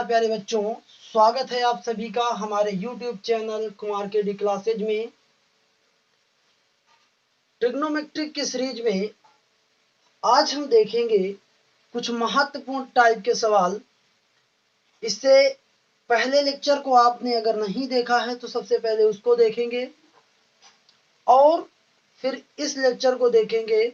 नमस्कार प्यारे बच्चों, स्वागत है आप सभी का हमारे YouTube चैनल कुमार के डी क्लासेज में। ट्रिग्नोमेट्रिक की सीरीज में आज हम देखेंगे कुछ महत्वपूर्ण टाइप के सवाल। इससे पहले लेक्चर को आपने अगर नहीं देखा है तो सबसे पहले उसको देखेंगे और फिर इस लेक्चर को देखेंगे,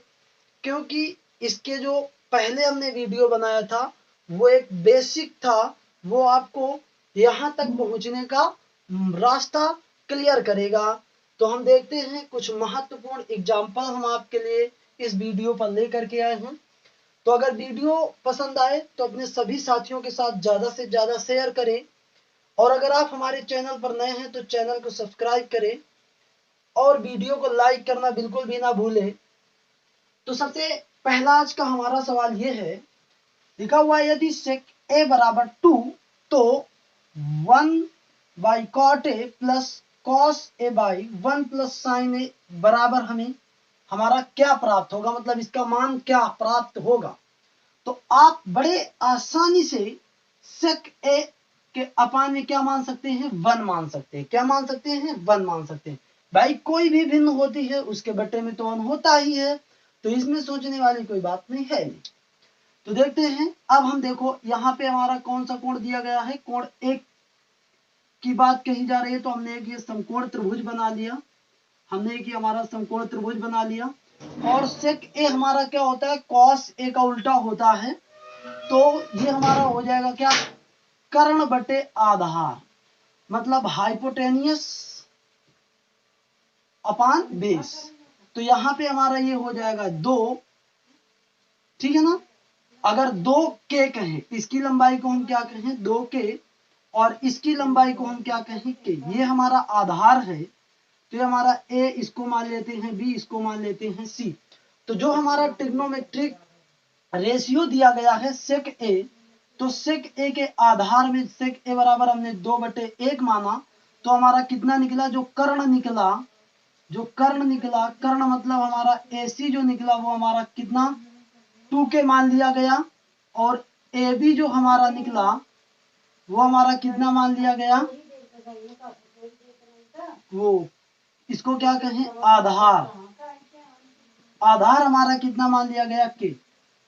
क्योंकि इसके जो पहले हमने वीडियो बनाया था वो एक बेसिक था, वो आपको यहाँ तक पहुँचने का रास्ता क्लियर करेगा। तो हम देखते हैं कुछ महत्वपूर्ण एग्जाम्पल हम आपके लिए इस वीडियो पर लेकर के आए हैं। तो अगर वीडियो पसंद आए तो अपने सभी साथियों के साथ ज़्यादा से ज़्यादा शेयर करें, और अगर आप हमारे चैनल पर नए हैं तो चैनल को सब्सक्राइब करें और वीडियो को लाइक करना बिल्कुल भी ना भूलें। तो सबसे पहला आज का हमारा सवाल ये है, लिखा हुआ है यदि sec a बराबर 2 तो 1 cot a plus cos a 1 plus sin a बराबर हमारा क्या प्राप्त होगा, मतलब इसका मान क्या प्राप्त होगा। तो आप बड़े आसानी से sec a के अपान में क्या मान सकते हैं, 1 मान सकते हैं। क्या मान सकते हैं, 1 मान सकते हैं। भाई कोई भी भिन्न होती है उसके बट्टे में तो 1 होता ही है, तो इसमें सोचने वाली कोई बात नहीं है। तो देखते हैं, अब हम देखो यहाँ पे हमारा कौन सा कोण दिया गया है, कोण एक की बात कही जा रही है। तो हमने एक ये समकोण त्रिभुज बना लिया, हमने एक हमारा समकोण त्रिभुज बना लिया। और सेक ए हमारा क्या होता है, कॉस ए का उल्टा होता है। तो ये हमारा हो जाएगा क्या, कर्ण बटे आधार, मतलब हाइपोटेनियस अपान बेस। तो यहाँ पे हमारा ये हो जाएगा 2, ठीक है ना। अगर 2k कहें, इसकी लंबाई को हम क्या कहें, 2k, और इसकी लंबाई को हम क्या कहें, k। ये हमारा आधार है, तो ये हमारा a, इसको मान लेते हैं b, इसको मान लेते हैं c। तो जो हमारा ट्रिग्नोमेट्रिक रेशियो दिया गया है सेक a, तो सेक a के आधार में सेक a बराबर हमने 2/1 माना। तो हमारा कितना निकला, जो कर्ण निकला, कर्ण मतलब हमारा ac जो निकला वो हमारा कितना 2k मान लिया गया। और AB जो हमारा निकला वो हमारा कितना मान लिया गया, वो इसको क्या कहें, आधार हमारा कितना मान लिया गया, k।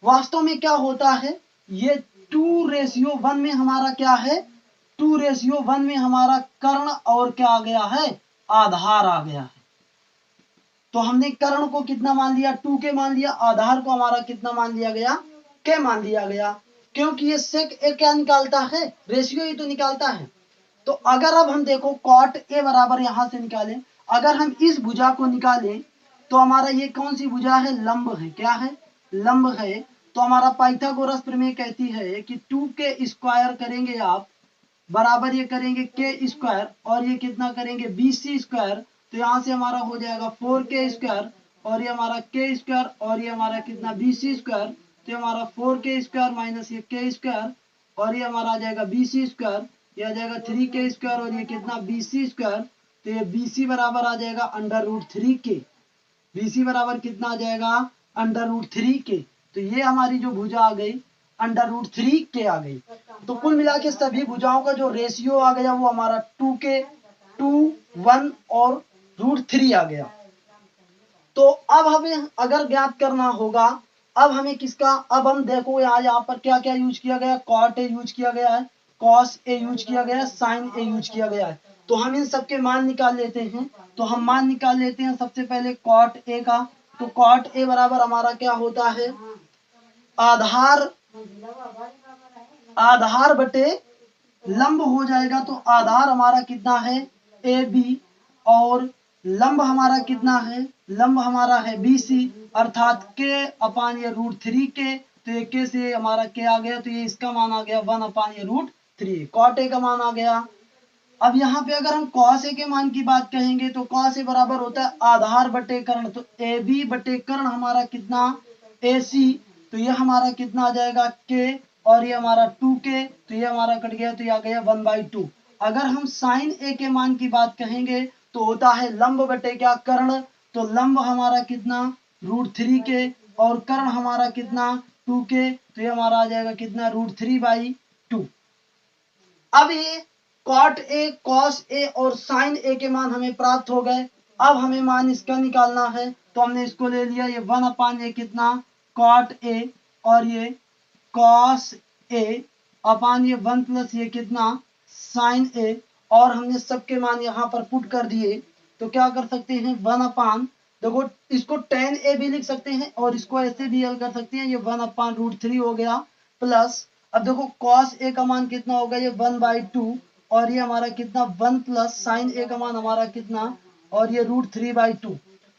वास्तव में क्या होता है, ये 2:1 में हमारा क्या है, 2:1 में हमारा कर्ण और क्या आ गया है, आधार आ गया है। तो हमने कर्ण को कितना मान लिया, 2k मान लिया, आधार को हमारा कितना मान लिया गया, k मान लिया गया। क्योंकि ये सेक ए क्या निकालता है, रेशियो ही तो निकालता है। तो अगर अब हम देखो कॉट ए बराबर यहां से निकालें, अगर हम इस भुजा को निकालें तो हमारा ये कौन सी भुजा है, लंब है। क्या है, लंब है। तो हमारा पाइथागोरस प्रमेय कहती है कि 2k² करेंगे आप बराबर ये करेंगे k² और ये कितना करेंगे bc²। तो यहाँ से हमारा हो जाएगा 4k² और ये हमारा k² और ये हमारा कितना bc²। तो हमारा 4k² माइनस ये k² और ये हमारा आ जाएगा bc², ये आ जाएगा 3k² और ये कितना bc²। तो ये bc बराबर आ जाएगा √3k। bc बराबर कितना आ जाएगा, √3k। तो ये हमारी जो भुजा आ गई √3k आ गई। तो कुल मिला के सभी भुजाओं का जो रेशियो आ गया वो हमारा 2k, 2, 1 और √3 आ गया। तो अब हमें अगर ज्ञात करना होगा, अब हमें किसका, अब हम देखो यहाँ पर क्या क्या यूज किया गया, कॉट ए यूज किया गया है, कॉस ए यूज किया गया है, साइन ए यूज किया गया है। तो हम इन सबके मान निकाल लेते हैं। तो हम मान निकाल लेते हैं सबसे पहले कॉट ए का। तो कॉट ए बराबर हमारा क्या होता है, आधार बटे लंब हो जाएगा। तो आधार हमारा कितना है, ए बी, और लंब हमारा कितना है, लंब हमारा है BC, अर्थात k अपान ये √3k। तो ये k से हमारा k आ गया, तो ये इसका मान आ गया 1 अपान ये √3, कॉट ए का मान आ गया। अब यहाँ पे अगर हम कॉस ए के मान की बात कहेंगे तो कॉस ए बराबर होता है आधार बटे कर्ण। तो AB बटे कर्ण हमारा कितना, AC। तो ये हमारा कितना आ जाएगा k और ये हमारा 2k। तो ये हमारा कट गया, तो ये आ गया 1/2। अगर हम साइन ए के मान की बात कहेंगे तो होता है लंब बटे क्या, कर्ण। तो लंब हमारा कितना √3k और कर्ण हमारा कितना 2k। तो ये हमारा आ जाएगा कितना √3/2। अब ये कॉट ए, कॉस ए और साइन ए के मान हमें प्राप्त हो गए। अब हमें मान इसका निकालना है, तो हमने इसको ले लिया, ये 1 ये कितना कॉट ए और ये कॉस ए अपान ये 1 प्लस ये कितना साइन ए, और हमने सबके मान यहाँ पर पुट कर दिए। तो क्या कर सकते हैं 1 देखो इसको tan ए भी लिख सकते हैं और इसको ऐसे भी हल कर सकते हैं, ये 1/√3 हो गया प्लस, अब देखो cos ए का मान कितना होगा ये 1/2 और ये हमारा कितना 1 प्लस साइन ए का मान हमारा कितना और ये √3/2।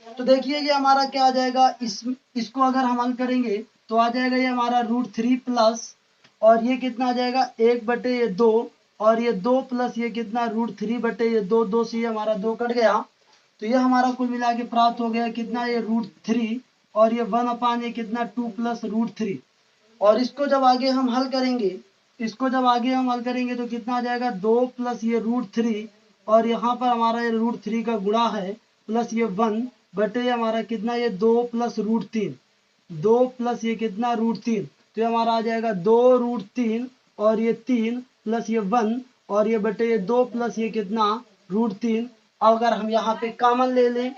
तो देखिए ये हमारा क्या आ जाएगा, इसको अगर हम हल करेंगे तो आ जाएगा ये हमारा √3 प्लस और ये कितना आ जाएगा 1/2 और ये 2 प्लस ये कितना √3/2, 2 से ये हमारा 2 कट गया। तो ये हमारा कुल मिला के प्राप्त हो गया कितना ये √3 और ये 1 ये कितना 2 प्लस √3। और इसको जब आगे हम हल करेंगे, इसको जब आगे हम हल करेंगे तो कितना आ जाएगा 2 प्लस ये √3 और यहाँ पर हमारा ये √3 का गुणा है प्लस ये 1 बटे हमारा कितना ये 2 प्लस √3, 2 प्लस ये कितना √3, तो ये हमारा आ जाएगा 2√3 और ये 3 प्लस ये 1 और ये बटे ये 2 प्लस ये कितना √3। अगर हम यहाँ पे कॉमन ले लें,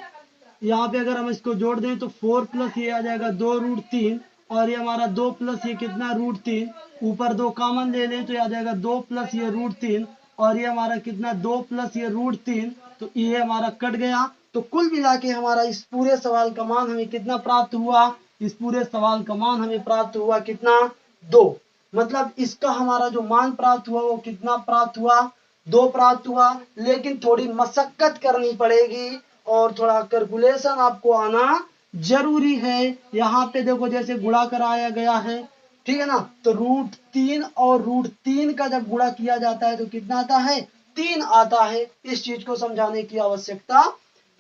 यहाँ पे अगर हम इसको जोड़ दें तो 4 प्लस ये आ जाएगा 2√3 और ये हमारा 2 प्लस ये कितना √3, ऊपर 2 कॉमन ले लें तो ये आ जाएगा 2 प्लस ये √3 और ये हमारा कितना 2 प्लस ये √3, तो ये हमारा कट गया। तो कुल मिला के हमारा इस पूरे सवाल का मान हमें कितना प्राप्त हुआ, इस पूरे सवाल का मान हमें प्राप्त हुआ कितना 2। मतलब इसका हमारा जो मान प्राप्त हुआ वो कितना प्राप्त हुआ 2 प्राप्त हुआ। लेकिन थोड़ी मशक्कत करनी पड़ेगी और थोड़ा कैलकुलेशन आपको आना जरूरी है। यहाँ पे देखो जैसे गुणा कराया गया है, ठीक है ना, तो √3 और √3 का जब गुणा किया जाता है तो कितना आता है 3 आता है। इस चीज को समझाने की आवश्यकता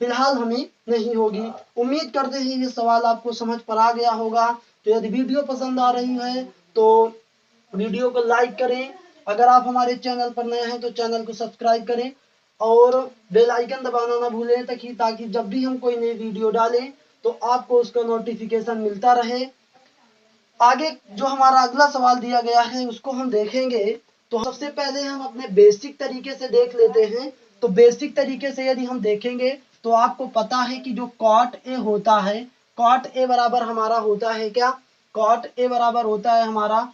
फिलहाल हमें नहीं होगी। उम्मीद करते हैं ये सवाल आपको समझ पर आ गया होगा। तो यदि वीडियो पसंद आ रही है तो वीडियो को लाइक करें, अगर आप हमारे चैनल पर नए हैं तो चैनल को सब्सक्राइब करें और बेल आइकन दबाना ना भूलें ताकि जब भी हम कोई नई वीडियो डालें तो आपको उसका नोटिफिकेशन मिलता रहे। आगे जो हमारा अगला सवाल दिया गया है उसको हम देखेंगे। तो सबसे पहले हम अपने बेसिक तरीके से देख लेते हैं। तो बेसिक तरीके से यदि हम देखेंगे तो आपको पता है कि जो cot a होता है, cot a बराबर हमारा होता है क्या, cot a बराबर होता है हमारा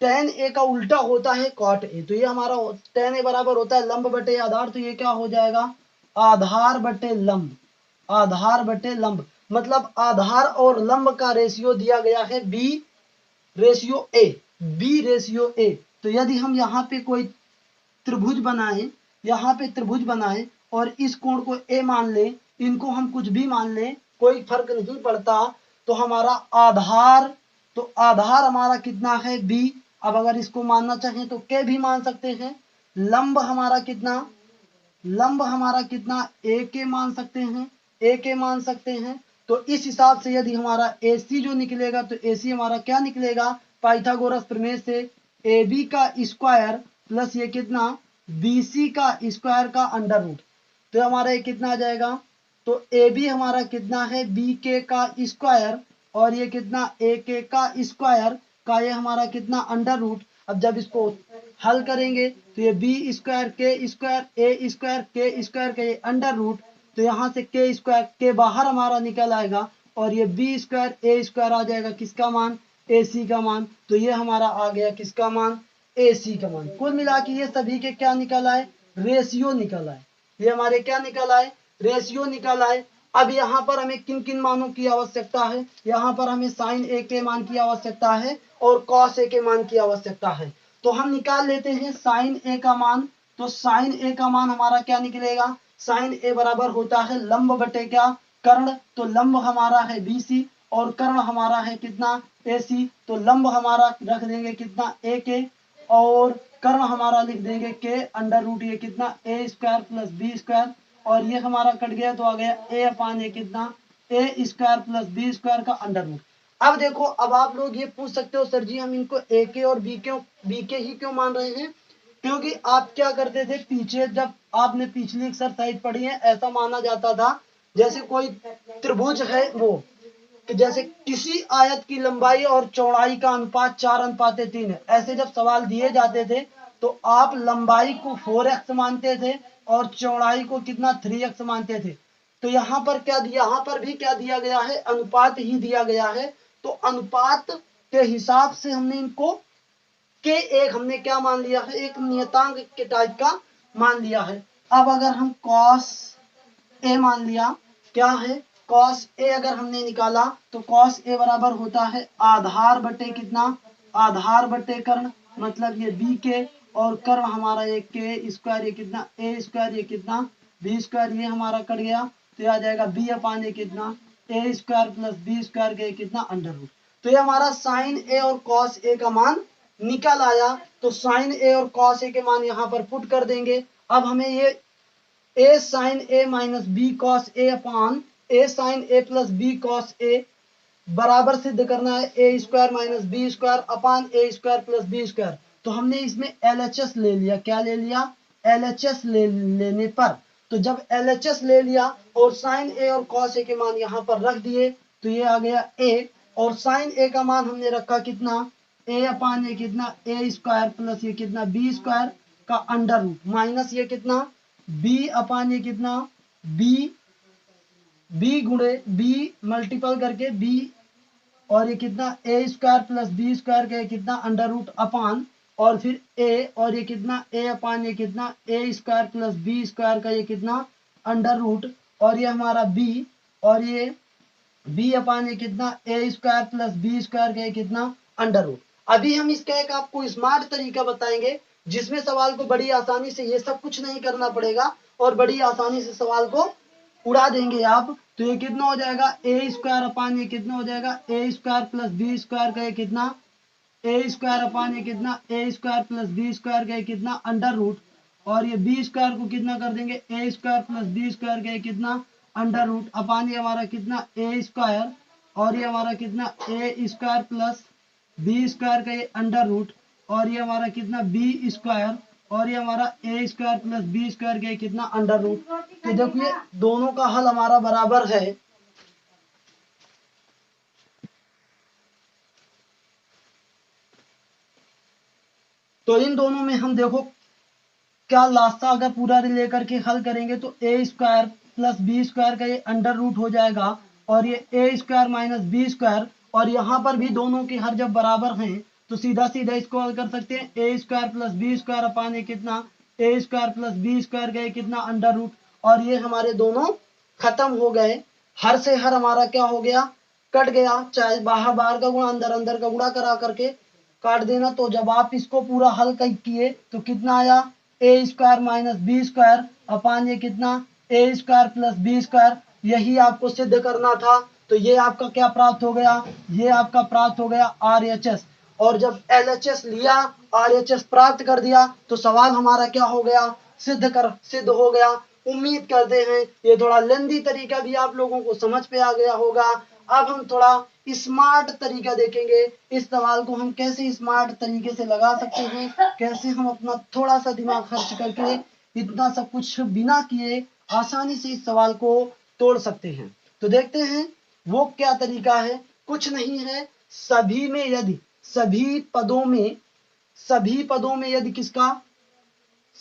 tan a का उल्टा होता है cot a। तो ये हमारा tan a बराबर होता है लंब बटे आधार, तो ये क्या हो जाएगा आधार बटे लंब, आधार बटे लंब। मतलब आधार और लंब का रेशियो दिया गया है b/a। तो यदि हम यहाँ पे कोई त्रिभुज बनाए, यहाँ पे त्रिभुज बनाए और इस कोण को a मान ले, इनको हम कुछ भी मान ले, कोई फर्क नहीं पड़ता। तो हमारा आधार, तो आधार हमारा कितना है b। अब अगर इसको मानना चाहें तो k भी मान सकते हैं। लंब हमारा कितना, लंब हमारा कितना a के मान सकते हैं, a के मान सकते हैं। तो इस हिसाब से यदि हमारा AC जो निकलेगा तो AC हमारा क्या निकलेगा पाइथागोरस प्रमेय से AB का स्क्वायर प्लस ये कितना BC का स्क्वायर का अंडर रूट। तो हमारा ये कितना आ जाएगा, तो AB हमारा कितना है BK का स्क्वायर और ये कितना AK का स्क्वायर का ये हमारा कितना अंडर रूट। अब जब इसको हल करेंगे तो ये b² k² a² k² का ये अंडर रूट, तो यहाँ से k² के बाहर हमारा निकल आएगा और ये b² a² आ जाएगा किसका मान AC का मान। तो ये हमारा आ गया किसका मान AC का मान। कुल मिला के ये सभी के क्या निकल आए रेशियो निकल आए, ये हमारे क्या निकल आए रेशियो निकल आए। अब यहाँ पर हमें किन किन मानों की आवश्यकता है, यहाँ पर हमें साइन a के मान की आवश्यकता है और cos a के मान की आवश्यकता है। तो हम निकाल लेते हैं साइन a का मान। तो साइन a का मान हमारा क्या निकलेगा, साइन a बराबर होता है लंब बटे क्या कर्ण। तो लंब हमारा है BC और कर्ण हमारा है कितना AC। तो लंब हमारा रख देंगे कितना AK और कर्ण हमारा लिख देंगे k अंडर रूट ये कितना a² प्लस b² और ये हमारा कट गया तो आ गया a/a कितना a² प्लस b² का अंडर रूट। अब देखो, अब आप लोग ये पूछ सकते हो सर जी हम इनको AK और BK ही क्यों मान रहे हैं, क्योंकि आप क्या करते थे पीछे, जब आपने पिछली एक्सरसाइज पढ़ी है ऐसा माना जाता था जैसे कोई त्रिभुज है वो कि जैसे किसी आयत की लंबाई और चौड़ाई का अनुपात 4:3 है। ऐसे जब सवाल दिए जाते थे तो आप लंबाई को 4x मानते थे और चौड़ाई को कितना 3x मानते थे। तो यहाँ पर क्या दिया, यहाँ पर भी क्या दिया गया है, अनुपात ही दिया गया है। तो अनुपात के हिसाब से हमने इनको के एक हमने क्या मान लिया है, एक नियतांक के टाइप का मान लिया है। अब अगर हम cos a मान लिया, क्या है cos a अगर हमने निकाला तो cos a बराबर होता है आधार बटे कितना, आधार बटे कर्ण, मतलब ये b के और कर्ण हमारा एक के स्क्वायर, ये कितना a स्क्वायर, ये कितना b स्क्वायर, ये हमारा कट गया तो ये आ जाएगा b अपान ये कितना a square plus b square के कितना अंडर रूट। तो ये हमारा साइन a और cos a का मान निकल आया। तो साइन a और cos a के मान यहाँ पर पुट कर देंगे। अब हमें ये a sine a minus b cos a upon a sine a plus b cos a बराबर सिद्ध करना है a square minus b square upon a square plus b square. तो हमने इसमें LHS ले लिया, क्या ले लिया, LHS लेने पर, तो जब LHS ले लिया और साइन a और cos a के मान यहाँ पर रख दिए तो ये आ गया a, और साइन a का मान हमने रखा कितना a अपान ये कितना a स्क्वायर प्लस ये कितना b स्क्वायर का अंडर रूट माइनस ये कितना b अपान ये कितना b गुणे b मल्टीपल करके b और ये कितना a square plus b square का कितना अंडर रूट अपान और फिर a और ये कितना a अपान ये कितना a square plus b square का ये कितना अंडर रूट और ये हमारा b और ये b अपान ये कितना a square plus b square का ये कितना अंडर रूट। अभी हम इसका एक आपको स्मार्ट तरीका बताएंगे जिसमें सवाल को बड़ी आसानी से, ये सब कुछ नहीं करना पड़ेगा और बड़ी आसानी से सवाल को उड़ा देंगे आप। तो ये कितना हो जाएगा a स्क्वायर अपान ये कितना हो जाएगा a square plus b square का ये कितना a स्क्वायर अपान ये कितना a square plus b square का ये कितना अंडर रूट और ये b स्क्वायर को कितना कर देंगे a square plus b square का ये कितना अंडर रूट अपान ये हमारा कितना a स्क्वायर और ये हमारा कितना a square plus b square का ये अंडर रूट और ये हमारा कितना b स्क्वायर और ये हमारा a square plus b square का कितना अंडर रूट। तो देखिए दोनों का हल हमारा बराबर है। तो इन दोनों में हम देखो क्या लास्ट अगर पूरा लेकर के हल करेंगे तो a square plus b square का ये अंडर रूट हो जाएगा और ये a square minus b square और यहाँ पर भी दोनों के हर जब बराबर हैं तो सीधा सीधा इसको हल कर सकते हैं a square plus b square upon ये कितना a square plus b square का ये कितना अंडर रूट और ये हमारे दोनों खत्म हो गए। हर से हर हमारा क्या हो गया, कट गया, चाहे बाहर बाहर का गुणा अंदर अंदर का गुणा करा करके काट देना। तो जब आप इसको पूरा हल किए तो कितना आया a square minus B square upon ये कितना a square plus B square. यही आपको सिद्ध करना था। तो ये आपका क्या प्राप्त हो गया, ये आपका प्राप्त हो गया RHS। और जब LHS लिया, RHS प्राप्त कर दिया तो सवाल हमारा क्या हो गया, सिद्ध हो गया। उम्मीद करते हैं ये थोड़ा लेंदी तरीका भी आप लोगों को समझ पे आ गया होगा। अब हम थोड़ा स्मार्ट तरीका देखेंगे, इस सवाल को हम कैसे स्मार्ट तरीके से लगा सकते हैं, कैसे हम अपना थोड़ा सा दिमाग खर्च करके इतना सब कुछ बिना किए आसानी से इस सवाल को तोड़ सकते हैं। तो देखते हैं वो क्या तरीका है। कुछ नहीं है, सभी में यदि सभी पदों में यदि किसका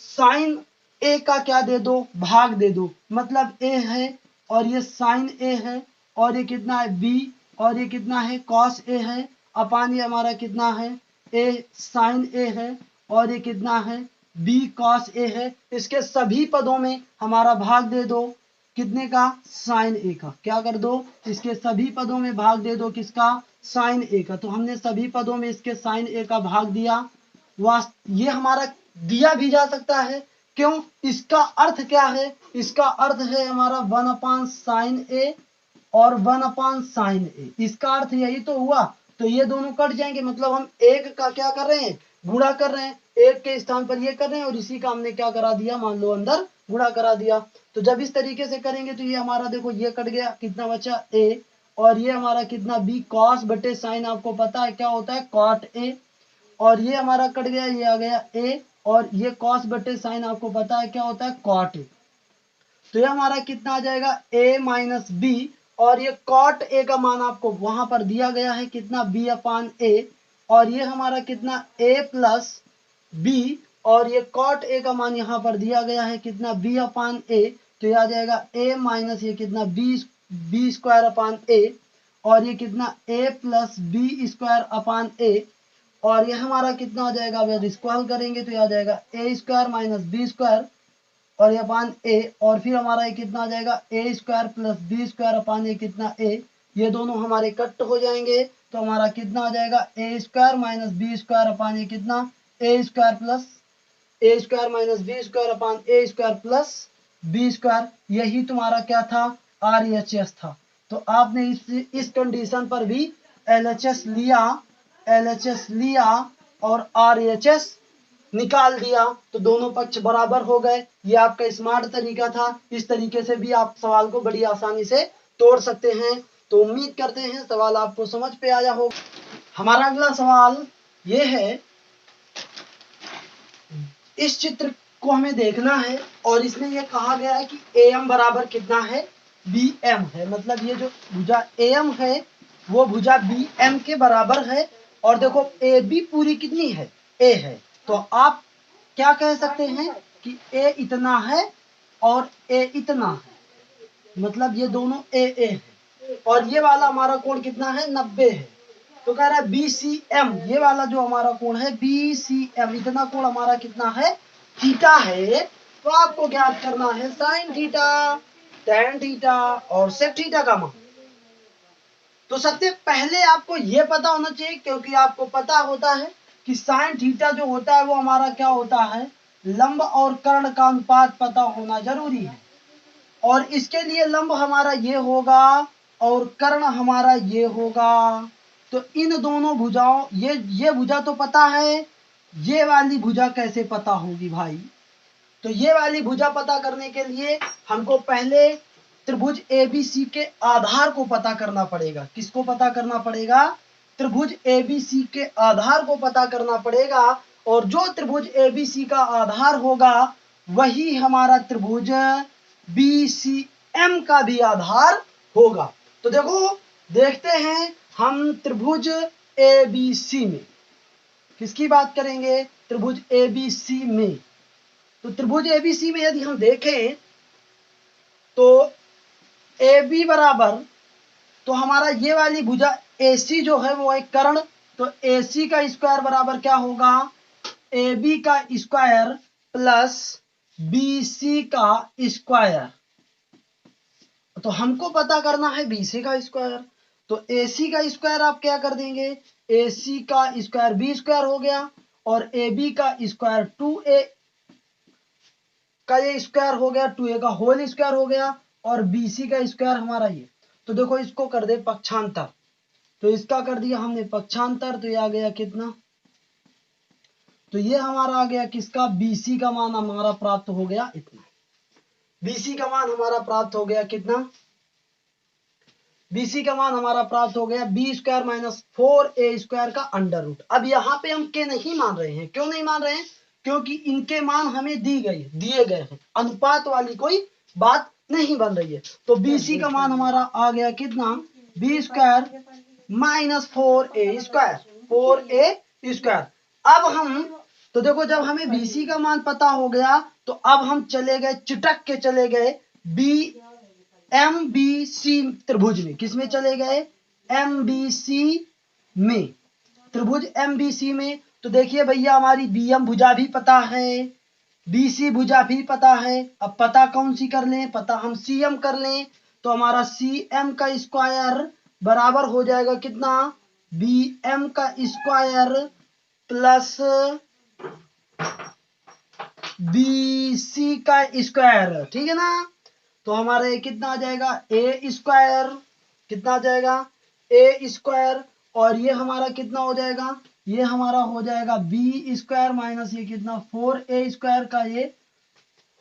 साइन ए का क्या दे दो, भाग दे दो, मतलब ए है और ये साइन ए है और ये कितना है बी और ये कितना है कॉस ए है अपान ये हमारा कितना है ए साइन ए है और ये कितना है बी कॉस ए है। इसके सभी पदों में हमारा भाग दे दो कितने का, साइन ए का। क्या कर दो, इसके सभी पदों में भाग दे दो किसका, साइन ए का। तो हमने सभी पदों में इसके साइन ए का भाग दिया। ये हमारा दिया भी जा सकता है, क्यों, इसका अर्थ क्या है, इसका अर्थ है हमारा 1 अपान साइन ए और 1 अपान साइन ए, इसका अर्थ यही तो हुआ। तो ये दोनों कट जाएंगे, मतलब हम एक का क्या कर रहे हैं, गुणा कर रहे हैं, एक के स्थान पर ये कर रहे हैं और इसी का हमने क्या करा दिया, मान लो अंदर गुणा करा दिया। तो जब इस तरीके से करेंगे तो ये हमारा देखो ये कट गया, कितना बचा ए और ये हमारा कितना बी कॉस बटे साइन, आपको पता है क्या होता है कॉट ए, और ये हमारा कट गया, ये आ गया ए और ये कॉस बटे साइन आपको पता है क्या होता है कॉट ए। तो ये हमारा कितना आ जाएगा a माइनस बी और ये कॉट ए का मान आपको वहां पर दिया गया है कितना b अपान ए और ये हमारा कितना a प्लस बी और ये cot a का मान यहाँ पर दिया गया है कितना b अपान a, तो ये आ जाएगा a माइनस ये कितना b स्क्वायर अपान a, और ये कितना a plus b square upon a, और ये हमारा कितना हो जाएगा, अगर इसको हल करेंगे तो ये आ जाएगा a square minus b square और ये अपान a, और फिर हमारा ये कितना आ जाएगा a square plus b square upon ये कितना a, ये दोनों हमारे कट हो जाएंगे तो हमारा कितना आ जाएगा a square minus b square upon ये कितना a square plus a square minus b square upon a square plus b square. यही तुम्हारा क्या था, RHS था। तो आपने इस कंडीशन पर भी LHS लिया और RHS निकाल दिया, तो दोनों पक्ष बराबर हो गए। ये आपका स्मार्ट तरीका था। इस तरीके से भी आप सवाल को बड़ी आसानी से तोड़ सकते हैं। तो उम्मीद करते हैं सवाल आपको समझ पे आया होगा। हमारा अगला सवाल ये है, इस चित्र को हमें देखना है और इसमें यह कहा गया है कि AM बराबर कितना है, BM है। मतलब ये जो भुजा AM है वो भुजा BM के बराबर है। और देखो AB पूरी कितनी है, A है। तो आप क्या कह सकते हैं कि A इतना है और A इतना है, मतलब ये दोनों A है। और ये वाला हमारा कोण कितना है, 90 है। तो कह रहा है BCM, ये वाला जो हमारा कोण है BCM, इतना कोण हमारा कितना है, थीटा है। तो आपको ज्ञात करना है साइन थीटा, टैन थीटा और सेक थीटा का मान। तो सबसे पहले आपको यह पता होना चाहिए, क्योंकि आपको पता होता है कि साइन थीटा जो होता है वो हमारा क्या होता है, लंब और कर्ण का अनुपात पता होना जरूरी है। और इसके लिए लंब हमारा ये होगा और कर्ण हमारा ये होगा। तो इन दोनों भुजाओं, ये भुजा तो पता है, ये वाली भुजा कैसे पता होगी भाई। तो ये वाली भुजा पता करने के लिए हमको पहले त्रिभुज ABC के आधार को पता करना पड़ेगा। किसको पता करना पड़ेगा, त्रिभुज ABC के आधार को पता करना पड़ेगा। और जो त्रिभुज ABC का आधार होगा वही हमारा त्रिभुज BCM का भी आधार होगा। तो देखो देखते हैं हम त्रिभुज ABC में किसकी बात करेंगे, त्रिभुज ABC में। तो त्रिभुज ABC में यदि हम देखें तो AB बराबर, तो हमारा ये वाली भुजा AC जो है वो एक कर्ण, तो AC का स्क्वायर बराबर क्या होगा, AB का स्क्वायर प्लस BC का स्क्वायर। तो हमको पता करना है BC का स्क्वायर। तो AC का स्क्वायर आप क्या कर देंगे, AC का स्क्वायर B स्क्वायर हो गया और AB का स्क्वायर 2A का ये स्क्वायर हो गया, 2A का होल स्क्वायर हो गया और BC का स्क्वायर हमारा ये। तो देखो इसको कर दे पक्षांतर, तो इसका कर दिया हमने पक्षांतर, तो ये आ गया कितना, तो ये हमारा आ गया किसका, BC का मान हमारा प्राप्त हो गया इतना। BC का मान हमारा प्राप्त हो गया कितना, BC का मान हमारा प्राप्त हो गया B square minus 4A square का अंडर रूट। अब यहाँ पे हम के नहीं मान रहे हैं। क्यों नहीं मान रहे हैं, क्योंकि इनके मान हमें दिए गए हैं, अनुपात वाली कोई बात नहीं बन रही है। तो BC का मान हमारा आ गया कितना, B square minus 4A square, 4A square. अब हम, तो देखो जब हमें BC का मान पता हो गया तो अब हम चले गए, चिटक के चले गए MBC त्रिभुज में। किसमें चले गए, MBC में, त्रिभुज MBC में। तो देखिए भैया हमारी BM भुजा भी पता है, BC भुजा भी पता है। अब पता कौन सी कर लें, पता हम CM कर लें। तो हमारा CM का स्क्वायर बराबर हो जाएगा कितना, BM का स्क्वायर प्लस BC का स्क्वायर, ठीक है ना। तो हमारा ये कितना आ जाएगा, A स्क्वायर, कितना आ जाएगा A स्क्वायर, और ये हमारा कितना हो जाएगा, ये हमारा हो जाएगा B स्क्वायर माइनस ये कितना 4A स्क्वायर का ये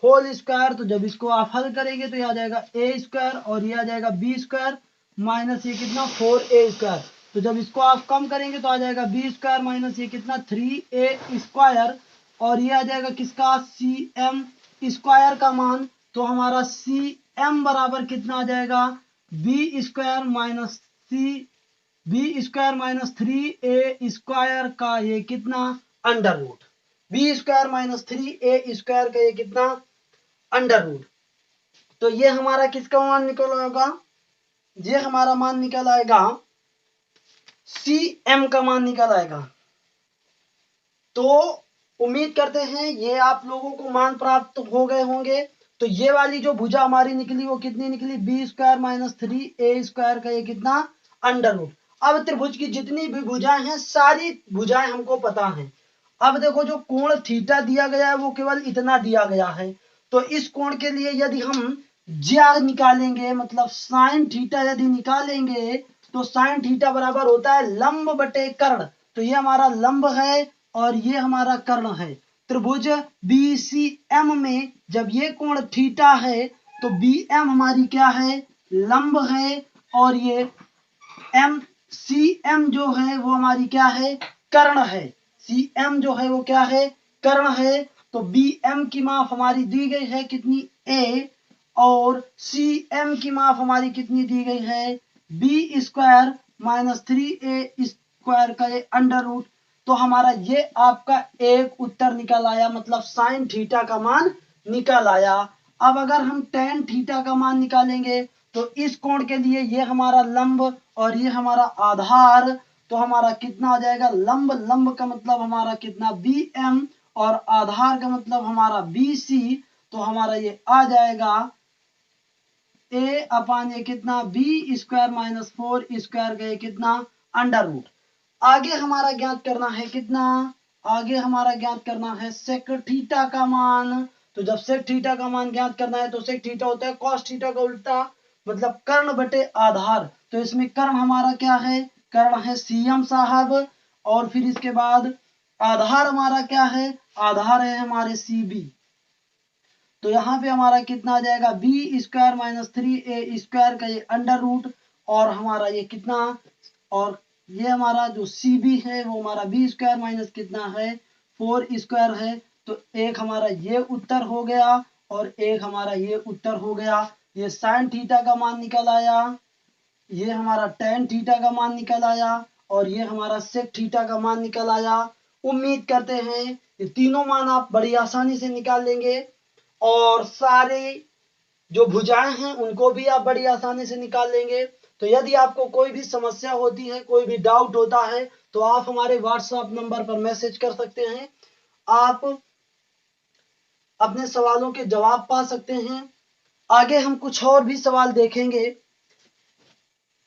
होल स्क्वायर। तो जब इसको आप हल करेंगे तो ये आ जाएगा A स्क्वायर और ये आ जाएगा B स्क्वायर माइनस ये कितना 4A स्क्वायर। तो जब इसको आप कम करेंगे तो आ जाएगा B स्क्वायर माइनस ये कितना 3A स्क्वायर, और ये आ जाएगा किसका, CM स्क्वायर का मान। तो हमारा CM बराबर कितना आ जाएगा, B square minus B square minus 3A square का ये कितना under root. B square minus 3a square का ये कितना अंडर रूट। तो ये हमारा किसका मान निकल आएगा, ये हमारा मान निकल आएगा सी एम का मान निकल आएगा। तो उम्मीद करते हैं ये आप लोगों को मान प्राप्त हो गए होंगे। तो ये वाली जो भुजा हमारी निकली वो कितनी निकली, B square minus 3a square का ये कितना अंडर रूट। अब त्रिभुज की जितनी भी भुजाएं हैं सारी भुजाएं हमको पता हैं। अब देखो जो कोण थीटा दिया गया है वो केवल इतना दिया गया है। तो इस कोण के लिए यदि हम ज्या निकालेंगे मतलब साइन थीटा यदि निकालेंगे तो साइन थीटा बराबर होता है लंब बटे कर्ण। तो ये हमारा लंब है और ये हमारा कर्ण है। त्रिभुज BCM में जब ये कोण थीटा है तो BM हमारी क्या है, लंब है, और ये CM जो है वो हमारी क्या है, कर्ण है। CM जो है वो क्या है, कर्ण है। तो BM की माप हमारी दी गई है कितनी, A, और CM की माप हमारी कितनी दी गई है, B square minus 3a square का ये अंडर रूट। तो हमारा ये आपका एक उत्तर निकल आया, मतलब साइन थीटा का मान निकल आया। अब अगर हम टेन थीटा का मान निकालेंगे तो इस कोण के लिए ये हमारा लंब और ये हमारा आधार, तो हमारा कितना आ जाएगा, लंब लंब का मतलब हमारा कितना BM और आधार का मतलब हमारा BC। तो हमारा ये आ जाएगा a अपान ये कितना b स्क्वायर माइनस 4 स्क्वायर का ये कितना अंडर रूट। आगे हमारा ज्ञात करना है कितना, आगे हमारा ज्ञात करना है सेक थीटा का मान। तो जब सेक थीटा का मान ज्ञात करना है तो सेक थीटा होता है कॉस थीटा का उल्टा, मतलब कर्ण बटे आधार। तो इसमें कर्ण हमारा क्या है, कर्ण है CM साहब, और फिर इसके बाद आधार हमारा क्या है, आधार है हमारे CB। तो यहाँ पे हमारा कितना आ जाएगा, B square minus 3a square का ये अंडर रूट, और हमारा ये कितना, और ये हमारा जो CB है वो हमारा बी स्क्वायर माइनस कितना है 4 स्क्वायर है। तो एक हमारा ये उत्तर हो गया और एक हमारा ये उत्तर हो गया। ये साइन थीटा का मान निकल आया, ये हमारा टेन थीटा का मान निकल आया, और ये हमारा सेक थीटा का मान निकल आया। उम्मीद करते हैं ये तीनों मान आप बड़ी आसानी से निकाल लेंगे, और सारे जो भुजाएं हैं उनको भी आप बड़ी आसानी से निकाल लेंगे। तो यदि आपको कोई भी समस्या होती है, कोई भी डाउट होता है, तो आप हमारे व्हाट्सएप नंबर पर मैसेज कर सकते हैं। आप अपने सवालों के जवाब पा सकते हैं। आगे हम कुछ और भी सवाल देखेंगे।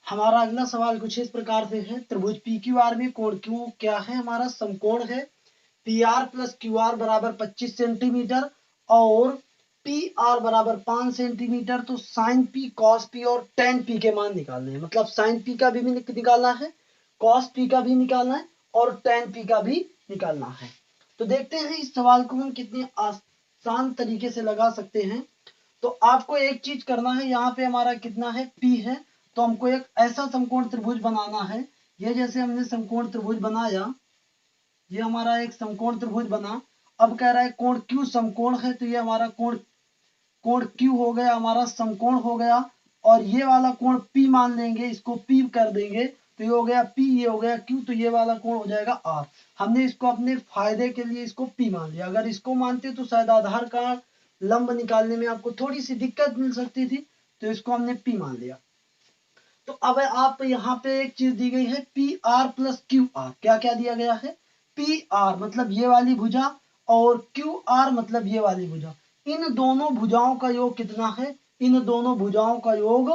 हमारा अगला सवाल कुछ इस प्रकार से है, त्रिभुज PQR में कोण Q क्या है, हमारा समकोण है। PR प्लस QR बराबर 25 सेंटीमीटर और PR बराबर 5 सेंटीमीटर। तो साइन P, कॉस P और टेन P के मान निकालने हैं, मतलब साइन P का भी निकालना है, कॉस P का भी निकालना है और टेन P का भी निकालना है। तो देखते हैं इस सवाल को हम कितने आसान तरीके से लगा सकते हैं। तो आपको एक चीज करना है, यहाँ पे हमारा कितना है, P है। तो हमको एक ऐसा समकोण त्रिभुज बनाना है। ये जैसे हमने समकोण त्रिभुज बनाया, ये हमारा एक समकोण त्रिभुज बना। अब कह रहा है कोण Q समकोण है, तो ये हमारा कोण कोण Q हो गया, हमारा समकोण हो गया। और ये वाला कोण P मान लेंगे, इसको P कर देंगे, तो ये हो गया P, ये हो गया Q, तो ये वाला कोण हो जाएगा R। हमने इसको अपने फायदे के लिए इसको P मान लिया। अगर इसको मानते तो शायद आधार का लंब निकालने में आपको थोड़ी सी दिक्कत मिल सकती थी, तो इसको हमने P मान लिया। तो अब आप यहाँ पे एक चीज दी गई है PR प्लस QR। क्या क्या दिया गया है, PR मतलब ये वाली भुजा और QR मतलब ये वाली भुजा। इन दोनों भुजाओं का योग कितना है, इन दोनों भुजाओं का योग,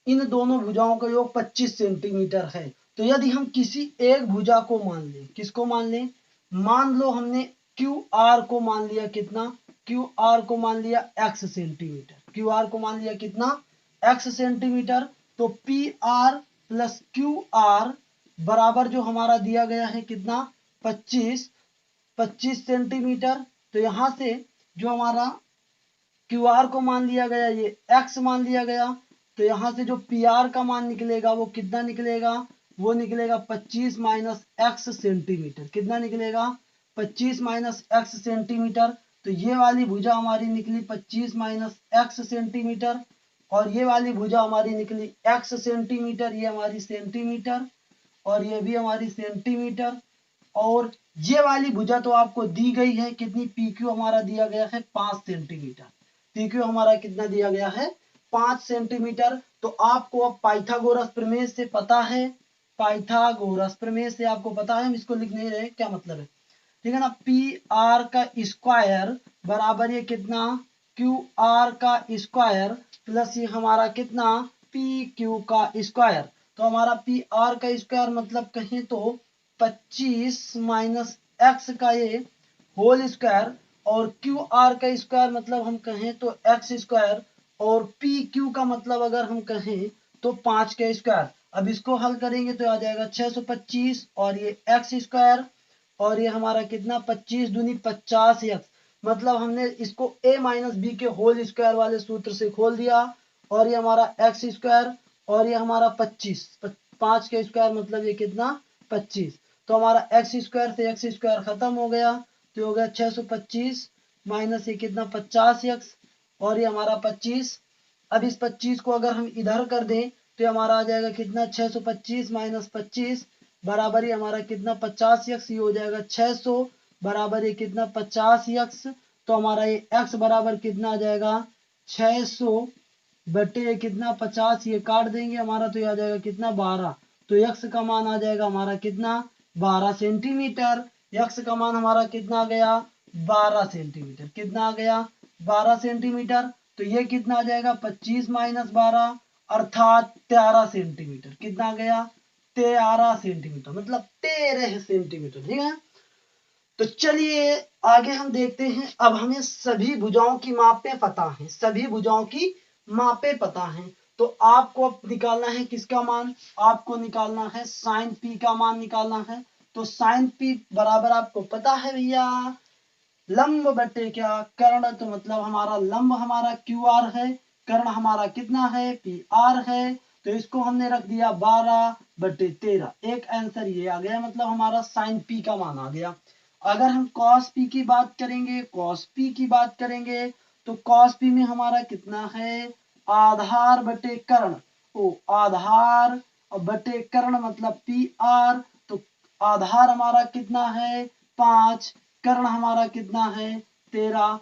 इन दोनों भुजाओं का योग 25 सेंटीमीटर है। तो यदि हम किसी एक भुजा को मान लें, किसको मान लें, मान लो हमने QR को मान लिया कितना, QR को मान लिया x सेंटीमीटर, QR को मान लिया कितना, x सेंटीमीटर। तो PR प्लस QR बराबर जो हमारा दिया गया है कितना, 25 सेंटीमीटर। तो यहां से जो हमारा QR को मान लिया गया, ये x मान लिया गया, तो यहां से जो PR का मान निकलेगा वो कितना निकलेगा, वो निकलेगा 25 माइनस x सेंटीमीटर। कितना निकलेगा, 25 माइनस x सेंटीमीटर। तो ये वाली भुजा हमारी निकली 25 माइनस x सेंटीमीटर, और ये वाली भुजा हमारी निकली x सेंटीमीटर, ये हमारी सेंटीमीटर, और ये भी हमारी सेंटीमीटर। और ये वाली भुजा तो आपको दी गई है कितनी, पी क्यू हमारा दिया गया है 5 सेंटीमीटर। पी क्यू हमारा कितना दिया गया है 5 सेंटीमीटर। तो आपको अब पाइथागोरस प्रमेय से पता है, पाइथागोरस प्रमेय से आपको पता है, हम इसको लिख नहीं रहे क्या मतलब है, ठीक है ना। पी आर का स्क्वायर बराबर ये कितना, क्यू आर का स्क्वायर प्लस ये हमारा कितना, पी क्यू का स्क्वायर। तो हमारा पी आर का स्क्वायर मतलब कहें तो 25 माइनस एक्स का ये होल स्क्वायर, और क्यू आर का स्क्वायर मतलब हम कहें तो एक्स स्क्वायर, और पी क्यू का मतलब अगर हम कहें तो 5 का स्क्वायर। अब इसको हल करेंगे तो आ जाएगा 625, और ये एक्स स्क्वायर, और ये हमारा कितना 25 दूनी 50 एक्स, मतलब हमने इसको a माइनस बी के होल स्क्वायर वाले सूत्र से खोल दिया, और ये हमारा एक्स स्क्वायर, और ये हमारा 25, 5 का स्क्वायर मतलब ये कितना 25। तो हमारा एक्स स्क्वायर से एक्स स्क्वायर खत्म हो गया, तो हो गया 625 माइनस ये कितना 50 एक्स, और ये हमारा 25। अब इस 25 को अगर हम इधर कर दें तो हमारा आ जाएगा कितना 625 माइनस 25 बराबर ये हमारा कितना 50 एक्स, ये हो जाएगा 600 बराबर ये कितना 50 एक्स। तो हमारा ये एक्स बराबर कितना आ जाएगा 600 बटे ये कितना 50, ये काट देंगे हमारा तो ये आ जाएगा कितना 12। तो एक्स का मान आ जाएगा हमारा कितना 12 सेंटीमीटर। एक्स का मान हमारा कितना आ गया 12 सेंटीमीटर, कितना आ गया 12 सेंटीमीटर। तो ये कितना आ जाएगा 25 माइनस 12 अर्थात 13 सेंटीमीटर, कितना आ गया 13 सेंटीमीटर, मतलब 13 सेंटीमीटर, ठीक है। तो चलिए आगे हम देखते हैं। अब हमें सभी भुजाओं की मापें पता है, सभी भुजाओं की मापें पता है। तो आपको अब निकालना है किसका मान, आपको निकालना है साइन पी का मान निकालना है। तो साइन पी बराबर आपको पता है भैया लंब बटे क्या कर्ण, तो मतलब हमारा लंब हमारा क्यू आर है, कर्ण हमारा कितना है पी आर है। तो इसको हमने रख दिया 12 बटे 13, एक आंसर ये आ गया, मतलब हमारा साइन पी का मान आ गया। अगर हम कॉस पी की बात करेंगे, कॉस पी की बात करेंगे तो कॉस पी में हमारा कितना है आधार बटे कर्ण, ओ आधार बटे कर्ण मतलब पी आर। तो आधार हमारा कितना है 5, कर्ण हमारा कितना है 13,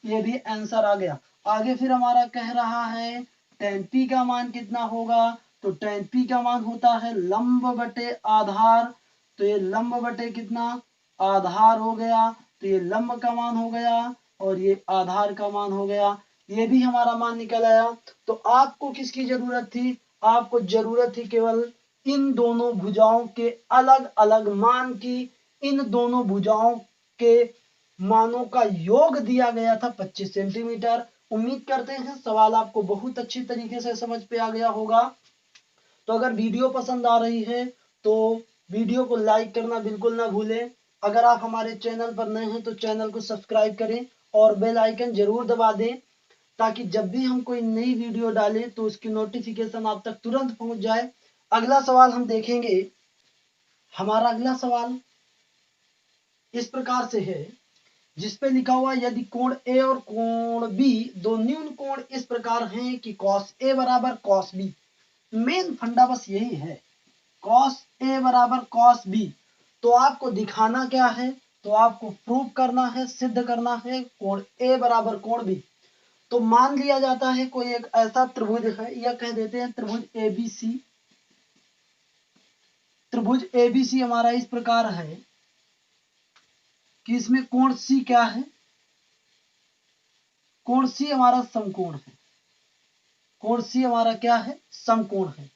ये भी आंसर आ गया। आगे फिर हमारा कह रहा है tan p का मान कितना होगा, तो tan p का मान होता है लंब बटे आधार। तो ये लंब बटे कितना आधार हो गया, तो ये लंब का मान हो गया और ये आधार का मान हो गया, ये भी हमारा मान निकल आया। तो आपको किसकी जरूरत थी, आपको जरूरत थी केवल इन दोनों भुजाओं के अलग अलग मान की। इन दोनों भुजाओं के मानों का योग दिया गया था 25 सेंटीमीटर। उम्मीद करते हैं सवाल आपको बहुत अच्छी तरीके से समझ पे आ गया होगा। तो अगर वीडियो पसंद आ रही है तो वीडियो को लाइक करना बिल्कुल ना भूलें। अगर आप हमारे चैनल पर नए हैं तो चैनल को सब्सक्राइब करें और बेल आइकन जरूर दबा दें, ताकि जब भी हम कोई नई वीडियो डालें तो उसकी नोटिफिकेशन आप तक तुरंत पहुंच जाए। अगला सवाल हम देखेंगे। हमारा अगला सवाल इस प्रकार से है, जिसपे लिखा हुआ यदि कोण ए और कोण बी दो न्यून कोण इस प्रकार हैं कि cos ए बराबर cos बी। मेन फंडा बस यही है, cos ए बराबर cos बी। तो आपको दिखाना क्या है, तो आपको प्रूव करना है, सिद्ध करना है कोण ए बराबर कोण बी। तो मान लिया जाता है कोई एक ऐसा त्रिभुज है, या कह देते हैं त्रिभुज एबीसी। त्रिभुज एबीसी हमारा इस प्रकार है कि इसमें कोण सी क्या है, कोण सी हमारा समकोण है। कोण सी हमारा क्या है समकोण है।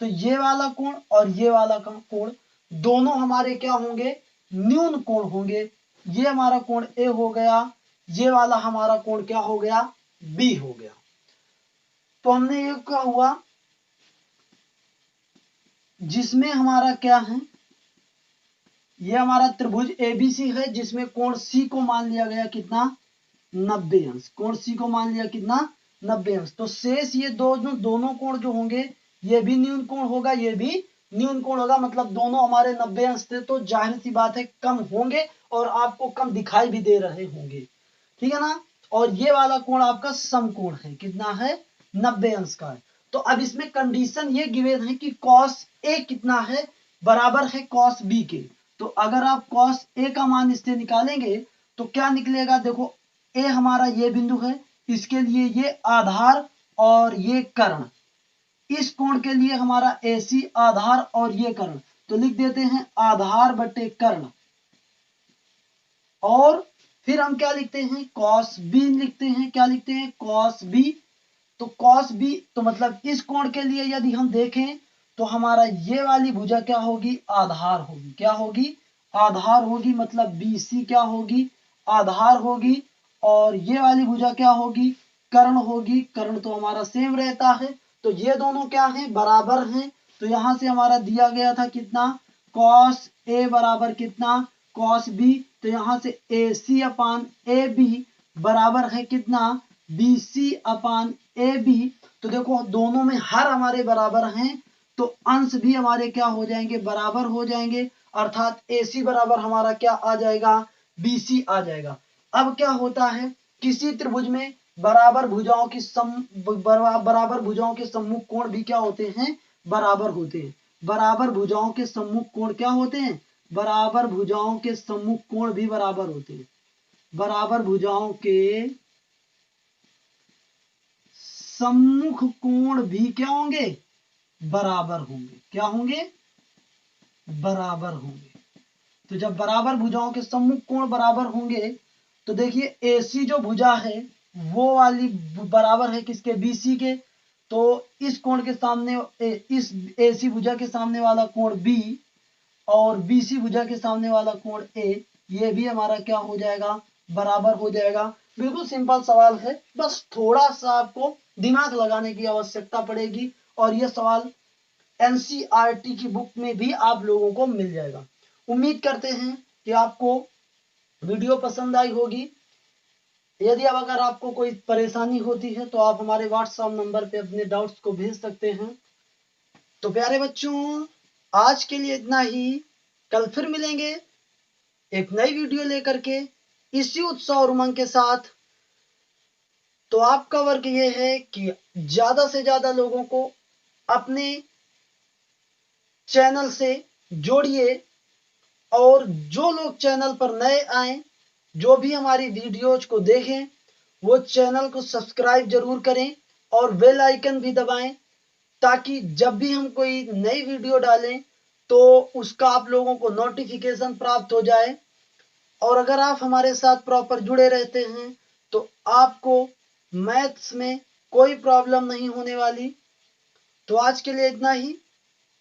तो ये वाला कोण और ये वाला कोण दोनों हमारे क्या होंगे न्यून कोण होंगे। ये हमारा कोण ए हो गया, ये वाला हमारा कोण क्या हो गया बी हो गया। तो हमने ये क्या हुआ जिसमें हमारा क्या है, ये हमारा त्रिभुज एबीसी है जिसमें कोण सी को मान लिया गया कितना 90 अंश। कोण सी को मान लिया कितना 90 अंश। तो शेष ये दोनों कोण जो होंगे ये भी न्यून कोण होगा, ये भी न्यून कोण होगा, मतलब दोनों हमारे 90 अंश थे। तो जाहिर सी बात है कम होंगे और आपको कम दिखाई भी दे रहे होंगे, ठीक है ना। और ये वाला कोण आपका समकोण है, कितना है 90 अंश का है। तो अब इसमें कंडीशन ये गिवन है कि cos ए कितना है बराबर है cos बी के। तो अगर आप कॉस ए का मान इससे निकालेंगे तो क्या निकलेगा, देखो ए हमारा ये बिंदु है, इसके लिए ये आधार और ये कर्ण, इस कोण के लिए हमारा AC आधार और ये कर्ण, तो लिख देते हैं आधार बटे कर्ण। और फिर हम क्या लिखते हैं, कॉस बी लिखते हैं, क्या लिखते हैं, कॉस बी। तो कॉस बी तो मतलब इस कोण के लिए यदि हम देखें तो हमारा ये वाली भुजा क्या होगी, आधार होगी, क्या होगी, आधार होगी, मतलब BC क्या होगी, आधार होगी। और ये वाली भुजा क्या होगी, कर्ण होगी, कर्ण तो हमारा सेम रहता है, तो ये दोनों क्या है, बराबर हैं। तो यहां से हमारा दिया गया था कितना, कॉस ए बराबर कितना, कॉस बी, तो यहां से AC अपान AB बराबर है कितना, BC अपान AB। तो देखो दोनों में हर हमारे बराबर हैं, तो अंश भी हमारे क्या हो जाएंगे, बराबर हो जाएंगे, अर्थात AC बराबर हमारा क्या आ जाएगा, BC आ जाएगा। अब क्या होता है, किसी त्रिभुज में बराबर भुजाओं की बराबर भुजाओं के सम्मुख कोण भी क्या होते हैं, बराबर होते हैं। बराबर भुजाओं के सम्मुख कोण क्या होते हैं, बराबर भुजाओं के सम्मुख कोण भी बराबर होते हैं। बराबर भुजाओं के सम्मुख कोण भी क्या होंगे, बराबर होंगे, क्या होंगे, बराबर होंगे। तो जब बराबर भुजाओं के सम्मुख कोण बराबर होंगे तो देखिए AC जो भुजा है वो वाली बराबर है किसके, BC के। तो इस कोण के सामने इस AC भुजा के सामने वाला कोण B और BC भुजा के सामने वाला कोण A, ये भी हमारा क्या हो जाएगा, बराबर हो जाएगा। बिल्कुल सिंपल सवाल है, बस थोड़ा सा आपको दिमाग लगाने की आवश्यकता पड़ेगी और यह सवाल NCERT की बुक में भी आप लोगों को मिल जाएगा। उम्मीद करते हैं कि आपको वीडियो पसंद आई होगी। यदि अब अगर आपको कोई परेशानी होती है तो आप हमारे व्हाट्सएप नंबर पे अपने डाउट्स को भेज सकते हैं। तो प्यारे बच्चों, आज के लिए इतना ही। कल फिर मिलेंगे एक नई वीडियो लेकर के इसी उत्साह और उमंग के साथ। तो आपका वर्क ये है कि ज्यादा से ज्यादा लोगों को अपने चैनल से जोड़िए और जो लोग चैनल पर नए आए, जो भी हमारी वीडियोज को देखें, वो चैनल को सब्सक्राइब जरूर करें और बेल आइकन भी दबाएं, ताकि जब भी हम कोई नई वीडियो डालें तो उसका आप लोगों को नोटिफिकेशन प्राप्त हो जाए। और अगर आप हमारे साथ प्रॉपर जुड़े रहते हैं तो आपको मैथ्स में कोई प्रॉब्लम नहीं होने वाली। तो आज के लिए इतना ही।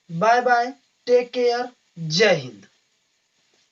बाय बाय, टेक केयर, जय हिंद।